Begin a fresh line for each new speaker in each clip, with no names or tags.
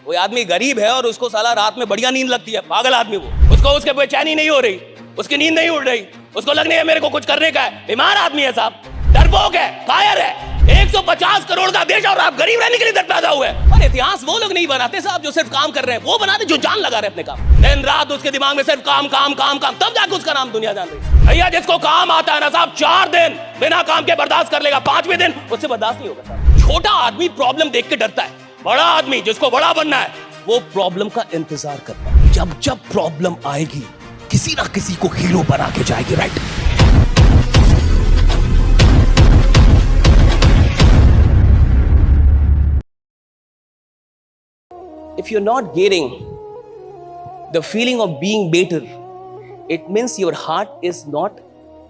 कोई आदमी गरीब है और उसको साला रात में बढ़िया नींद लगती है, पागल आदमी वो, उसको उसके बेचैनी नहीं हो रही, उसकी नींद नहीं उड़ रही, उसको लगने है मेरे को कुछ करने का है। बीमार आदमी है साहब, डरपोक है, कायर है। 150 करोड़ का देश और आप गरीब रहने के लिए इधर पैदा हुए। और इतिहास वो लोग नहीं बनाते साहब जो सिर्फ काम कर रहे हैं, वो बनाते जो जान लगा रहे अपने काम। दिन रात उसके दिमाग में सिर्फ काम काम काम काम, तब जाके उसका नाम दुनिया जान रही। भैया जिसको काम आता है ना साहब, 4 दिन बिना काम के बर्दाश्त कर लेगा, 5वें दिन उससे बर्दाश्त नहीं होगा साहब। छोटा आदमी प्रॉब्लम देख के डरता है, बड़ा आदमी जिसको बड़ा बनना है वो प्रॉब्लम का इंतजार करता है। जब जब प्रॉब्लम आएगी किसी ना किसी को हीरो बना के जाएगी, right? If you're not getting the feeling of being better, it means your heart is not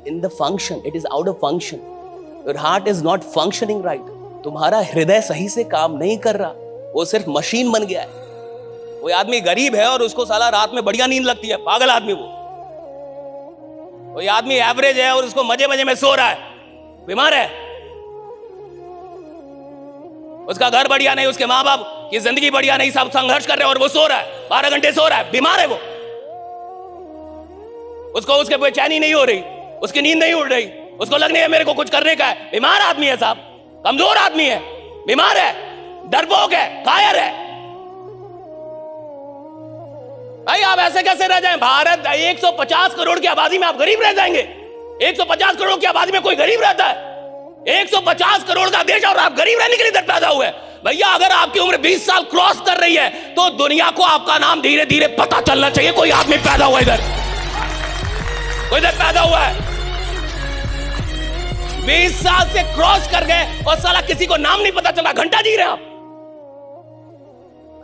in the function, it is out of function. Your heart is not functioning right. तुम्हारा हृदय सही से काम नहीं कर रहा, वो सिर्फ मशीन बन गया है। कोई आदमी गरीब है और उसको साला रात में बढ़िया नींद लगती है, पागल आदमी वो। कोई आदमी एवरेज है और उसको मजे मजे में सो रहा है, बीमार है। उसका घर बढ़िया नहीं, उसके माँ बाप की जिंदगी बढ़िया नहीं, सब संघर्ष कर रहे हैं और वो सो रहा है, 12 घंटे सो रहा है, बीमार है वो। उसको उसके बेचैनी नहीं हो रही, उसकी नींद नहीं उड़ रही, उसको लगने है मेरे को कुछ करने का है। बीमार आदमी है साहब, कमजोर आदमी है, बीमार है, डरपोक है, कायर है। भाई आप ऐसे कैसे रह जाएं? भारत 150 करोड़ की आबादी में आप गरीब रह जाएंगे? 150 करोड़ की आबादी में कोई गरीब रहता है? 150 करोड़ का देश और आप गरीब रहने के लिए इधर पैदा हुए। भैया अगर आपकी उम्र 20 साल क्रॉस कर रही है तो दुनिया को आपका नाम धीरे धीरे पता चलना चाहिए। कोई आदमी पैदा हुआ इधर, कोई इधर पैदा हुआ है, 20 साल से क्रॉस कर गए और साला किसी को नाम नहीं पता चला। घंटा जी रहे हैं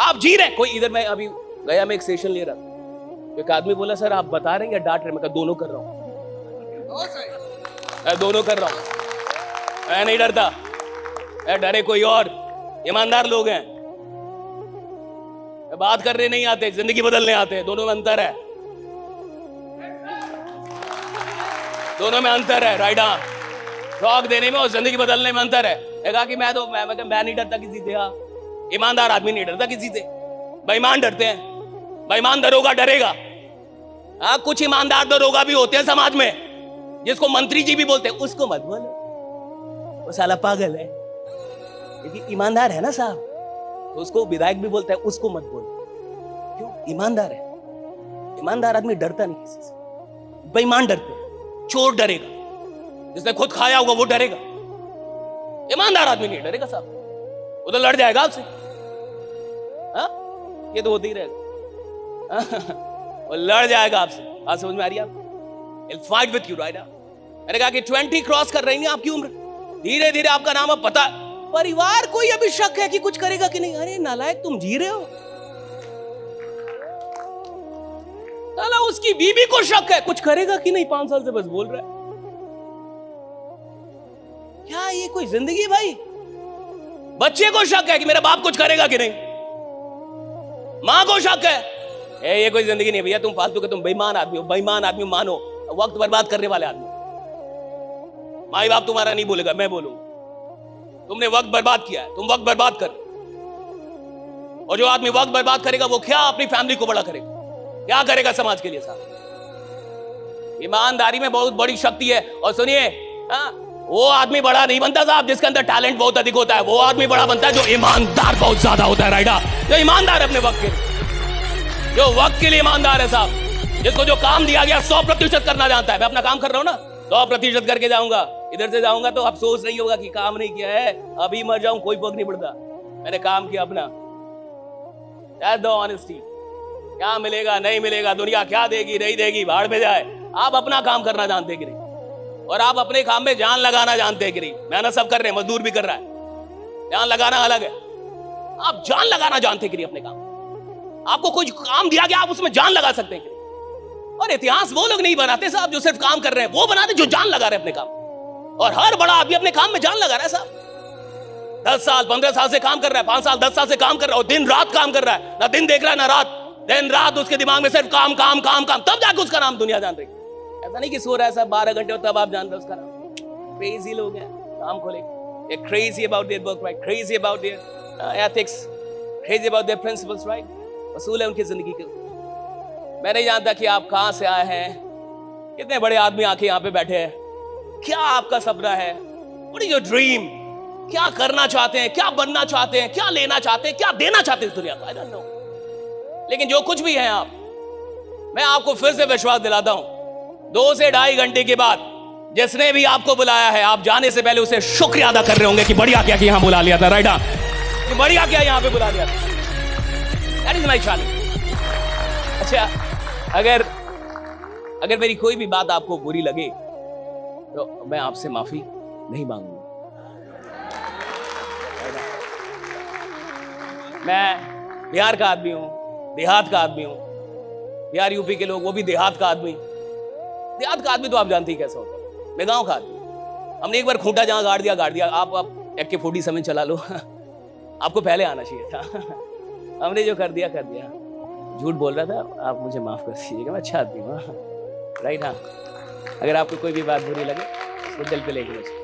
आप जी रहे हैं। कोई इधर, मैं अभी गया, मैं एक सेशन ले रहा था, एक आदमी बोला सर आप बता रहे हैं या डांट रहे? मैं कहा दोनों कर रहा हूं, मैं दोनों कर रहा हूं, मैं नहीं डरता। डरे कोई और, ईमानदार लोग हैं, बात करने नहीं आते, जिंदगी बदलने आते हैं। दोनों में अंतर है, दोनों में अंतर है, राइट? हाँ, शौक देने में और जिंदगी बदलने में अंतर है। कहा कि मैं नहीं डरता किसी से। हाँ, ईमानदार आदमी नहीं डरता किसी से, बेईमान डरते हैं। बेईमान दरोगा डरेगा। हाँ, कुछ ईमानदार दरोगा भी होते हैं समाज में, जिसको मंत्री जी भी बोलते हैं, उसको मत बोलो, वो साला पागल है। क्योंकि ईमानदार है ना साहब, तो उसको विधायक भी बोलता है, उसको मत बोलो। क्यों? ईमानदार है। ईमानदार आदमी डरता नहीं किसी से, बेईमान डरते हैं। चोर डरेगा, जिसने खुद खाया होगा वो डरेगा। ईमानदार आदमी नहीं डरेगा साहब, वो तो लड़ जाएगा आपसे। हाँ, ये तो होता ही रहेगा। वो लड़ जाएगा आपसे। बात समझ में आ रही है आपको? He'll fight with you, right? मैंने कहा कि 20 क्रॉस कर रही है आपकी उम्र, धीरे धीरे आपका नाम अब पता। परिवार कोई अभी शक है कि कुछ करेगा कि नहीं। अरे नालायक, तुम जी रहे हो। साला उसकी बीवी को शक है कुछ करेगा कि नहीं, 5 साल से बस बोल रहा है। क्या ये कोई जिंदगी भाई? बच्चे को शक है कि मेरा बाप कुछ करेगा कि नहीं, मां को शक है। ये कोई जिंदगी नहीं भैया, तुम फालतू के, तुम बेईमान आदमी हो। बेईमान आदमी मानो, वक्त बर्बाद करने वाले आदमी। माई बाप तुम्हारा नहीं बोलेगा, मैं बोलूंगा। तुमने वक्त बर्बाद किया है, तुम वक्त बर्बाद कर। और जो आदमी वक्त बर्बाद करेगा वो क्या अपनी फैमिली को बड़ा करेगा, क्या करेगा समाज के लिए साहब? ईमानदारी में बहुत बड़ी शक्ति है। और सुनिए, वो आदमी बड़ा नहीं बनता साहब जिसके अंदर टैलेंट बहुत अधिक होता है। वो आदमी बड़ा बनता है जो ईमानदार बहुत ज्यादा होता है, राइडा? जो ईमानदार है अपने वक्त के लिए, जो वक्त के लिए ईमानदार है साहब, जिसको जो काम दिया गया 100% करना जानता है। मैं अपना काम कर रहा हूं ना, 100% करके जाऊंगा। इधर से जाऊंगा तो अफसोस नहीं होगा कि काम नहीं किया है, अभी मर जाऊं कोई फर्क नहीं पड़ता, मैंने काम किया अपना। That's the honesty। क्या मिलेगा नहीं मिलेगा, दुनिया क्या देगी नहीं देगी, भाड़ में जाए। आप अपना काम करना जानते कि नहीं, और आप अपने काम में जान लगाना जानते हैं कि नहीं? मेहनत सब कर रहे हैं, मजदूर भी कर रहा है, जान लगाना अलग है। आप जान लगाना जानते कि नहीं अपने काम? आपको कोई काम दिया गया, आप उसमें जान लगा सकते हैं कि नहीं? और इतिहास वो लोग नहीं बनाते साहब जो सिर्फ काम कर रहे हैं, वो बनाते जो जान लगा रहे हैं अपने काम। और हर बड़ा आदमी अपने काम में जान लगा रहा है साहब। 10 साल 15 साल से काम कर रहा है, 5 साल 10 साल से काम कर रहा है, और दिन रात काम कर रहा है, ना दिन देख रहा है ना रात। दिन रात उसके दिमाग में सिर्फ काम काम काम काम, तब जाके उसका नाम दुनिया जान रही है। ऐसा नहीं कि सो रहा है सब 12 घंटे और तब आप जान रहे हो उसका नाम। क्रेजी लोग हैं, काम को लेकर, crazy about their work, right? Crazy about their ethics, crazy about their principles, right? वसूल है उनकी जिंदगी के। मैं नहीं जानता कि आप कहां से आए हैं, कितने बड़े आदमी आके यहाँ पे बैठे हैं, क्या आपका सपना है, what is your dream, क्या करना चाहते हैं, क्या बनना चाहते हैं, क्या लेना चाहते हैं, क्या देना चाहते हैं इस दुनिया को, I don't know। लेकिन जो कुछ भी है आप, मैं आपको फिर से विश्वास दिलाता हूं, 2 से 2.5 घंटे के बाद जिसने भी आपको बुलाया है, आप जाने से पहले उसे शुक्रिया अदा कर रहे होंगे कि बढ़िया क्या कि यहां बुला लिया था, राइट? कि बढ़िया क्या यहां पे बुला लिया था। That is my challenge. अच्छा, अगर मेरी कोई भी बात आपको बुरी लगे तो मैं आपसे माफी नहीं मांगूंगा। मैं बिहार का आदमी हूं, देहात का आदमी हूं। बिहार यूपी के लोग, वो भी देहात का आदमी। देहात का आदमी तो आप जानते ही कैसा होता है। मैं गांव का आदमी, हमने एक बार खूंटा जहां गाड़ दिया। आप AK-47 चला लो आपको पहले आना चाहिए था। हमने जो कर दिया झूठ बोल रहा था, आप मुझे माफ कर दीजिएगा, मैं अच्छा आदमी हूँ, राइट? हाँ, अगर आपको कोई भी बात बुरी लगे तो दिल पे लेके मुझे।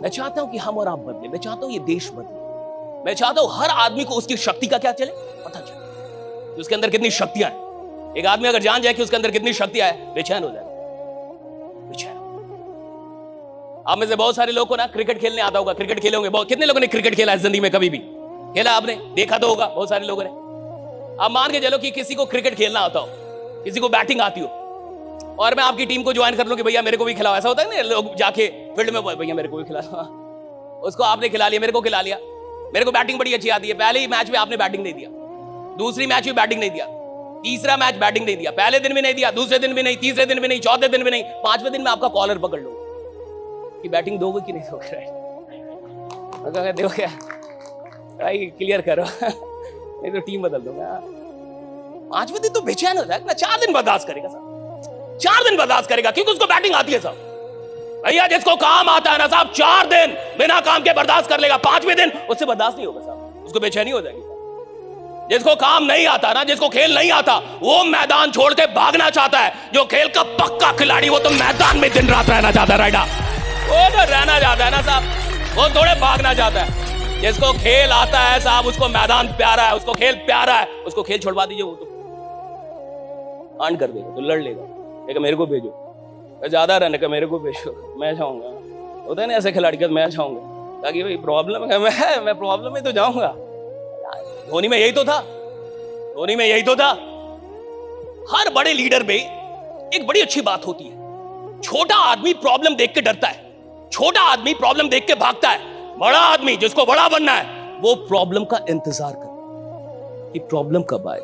मैं चाहता हूं कि हम और आप बदले, मैं चाहता हूं ये देश बदले, मैं चाहता हूं हर आदमी को उसकी शक्ति का क्या चले पता चले कि उसके अंदर कितनी शक्तियां हैं। एक आदमी अगर जान जाए कि उसके अंदर कितनी शक्तियां है, बेचैन हो जाए, बेचैन। आप में से बहुत सारे लोगों को ना क्रिकेट खेलने आता होगा, क्रिकेट खेले होंगे। कितने लोगों ने क्रिकेट खेला है जिंदगी में? कभी भी खेला आपने? देखा तो होगा बहुत सारे लोगों ने। आप मान के चलो कि किसी को क्रिकेट खेलना आता हो, किसी को बैटिंग आती हो, और मैं आपकी टीम को ज्वाइन कर लूं कि भैया मेरे को भी खिलाओ। ऐसा होता है ना, लोग जाके फील्ड में, भैया मेरे को भी खिला। उसको आपने खिला लिया, मेरे को खिला लिया। मेरे को बैटिंग बड़ी अच्छी आती है। पहले ही मैच में आपने बैटिंग नहीं दिया, दूसरी मैच में बैटिंग नहीं दिया, तीसरा मैच बैटिंग नहीं दिया, पहले दिन भी नहीं दिया, दूसरे दिन भी नहीं, तीसरे दिन भी नहीं, चौथे दिन भी नहीं, 5वें दिन में आपका कॉलर पकड़ लो कि बैटिंग दोगे कि नहीं दोगे। देखो क्या भाई, क्लियर करो नहीं तो टीम बदल दूंगा। 5वें दिन तो बेचैन हो जाएगा ना। 4 दिन बर्दाश्त करेगा साहब, 4 दिन बर्दाश्त करेगा, क्योंकि उसको बैटिंग आती है साहब। भैया जिसको काम आता है ना साहब, 4 दिन बिना काम के बर्दाश्त कर लेगा। 5वें दिन उससे बर्दाश्त नहीं होगा साहब, उसको बेचैनी हो जाएगी। जिसको काम नहीं आता ना, जिसको खेल नहीं आता, वो मैदान छोड़ के भागना चाहता है। जो खेल का पक्का खिलाड़ी, वो तो मैदान में दिन रात रहना चाहता है, राइडा? वो तो रहना चाहता है ना साहब, वो थोड़े भागना चाहता है। जिसको खेल आता है साहब, उसको मैदान प्यारा है, उसको खेल प्यारा है, उसको खेल छुड़वा दीजिए, वो तो कांड कर देगा, तो लड़ लेगा। लेकिन मेरे को भेजो, ज्यादा रन का मेरे को भेजो, मैं जाऊंगा। होता है ना ऐसे खिलाड़ी का, मैं जाऊंगा, ताकि भाई प्रॉब्लम है, मैं प्रॉब्लम में तो जाऊंगा। धोनी में यही तो था, धोनी में यही तो था। हर बड़े लीडर में एक बड़ी अच्छी बात होती है, छोटा आदमी प्रॉब्लम देख के डरता है, छोटा आदमी प्रॉब्लम देख के भागता है। बड़ा आदमी जिसको बड़ा बनना है, वो प्रॉब्लम का इंतजार करता कि प्रॉब्लम कब आए।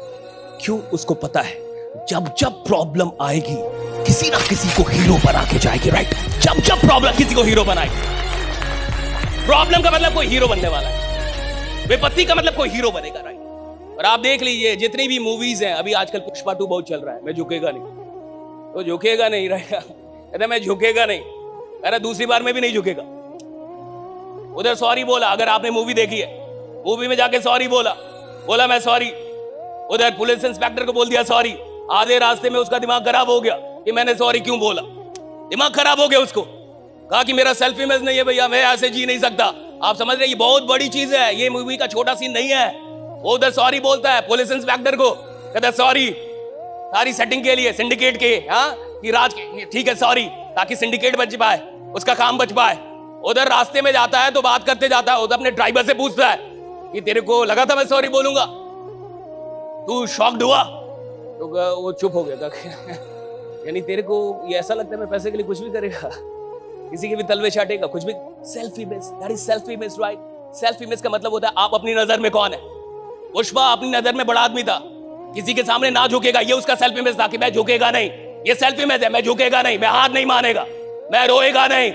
क्यों? उसको पता है जब जब प्रॉब्लम आएगी, किसी ना किसी को हीरो बना के जाएगी, राइट? जब जब प्रॉब्लम किसी को हीरो बनाएगी। प्रॉब्लम का मतलब कोई हीरो बनने वाला है, विपत्ति का मतलब कोई हीरो बनेगा, राइट? और आप देख लीजिए जितनी भी मूवीज हैं, अभी आजकल पुष्पा 2 बहुत चल रहा है। मैं झुकेगा नहीं, तो झुकेगा नहीं, रहेगा कहते मैं झुकेगा नहीं, अरे दूसरी बार में भी नहीं झुकेगा। उधर सॉरी बोला, अगर आपने मूवी देखी है, मूवी में जाके सॉरी बोला मैं सॉरी। उधर पुलिस इंस्पेक्टर को बोल दिया सॉरी। आधे रास्ते में उसका दिमाग खराब हो गया कि मैंने सॉरी क्यों बोला। दिमाग खराब हो गया, उसको कहा कि मेरा सेल्फ इमेज नहीं है भैया, मैं ऐसे जी नहीं सकता। आप समझ रहे, ये बहुत बड़ी चीज है, ये मूवी का छोटा सीन नहीं है। वो उधर सॉरी बोलता है पुलिस इंस्पेक्टर को, कहता है सॉरी सारी सेटिंग के लिए, सिंडिकेट के, हाँ कि राज के, ठीक है सॉरी, ताकि सिंडिकेट बच पाए, उसका काम बच पाए। उधर रास्ते में जाता है तो बात करते जाता है, उधर अपने ड्राइवर से पूछता है कि तेरे को लगा था मैं सॉरी बोलूंगा, तू शॉक्ड हुआ? तो वो चुप हो गया था यानी तेरे को ये ऐसा लगता है मैं पैसे के लिए कुछ भी करेगा, किसी के भी तलवे चाटेगा, कुछ भी। Self image, that is self image, right? Self image का मतलब होता है आप अपनी नजर में कौन है। पुष्पा अपनी नजर में बड़ा आदमी था, किसी के सामने ना झुकेगा, ये उसका सेल्फ इमेज था कि मैं झुकेगा नहीं। ये सेल्फ इमेज है, मैं झुकेगा नहीं, मैं हाथ नहीं मानेगा, मैं रोएगा नहीं,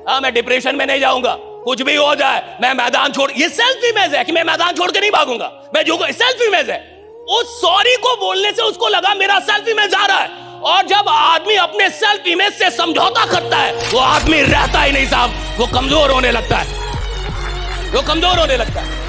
हाँ मैं डिप्रेशन में नहीं जाऊंगा, कुछ भी हो जाए मैं मैदान छोड़, ये सेल्फ इमेज है कि मैं मैदान छोड़ के नहीं भागूंगा, मैं झुकूंगा, सेल्फ इमेज है। उस सॉरी को बोलने से उसको लगा मेरा सेल्फ इमेज आ रहा है। और जब आदमी अपने सेल्फ इमेज से समझौता करता है, वो आदमी रहता ही नहीं साहब, वो कमजोर होने लगता है, वो कमजोर होने लगता है।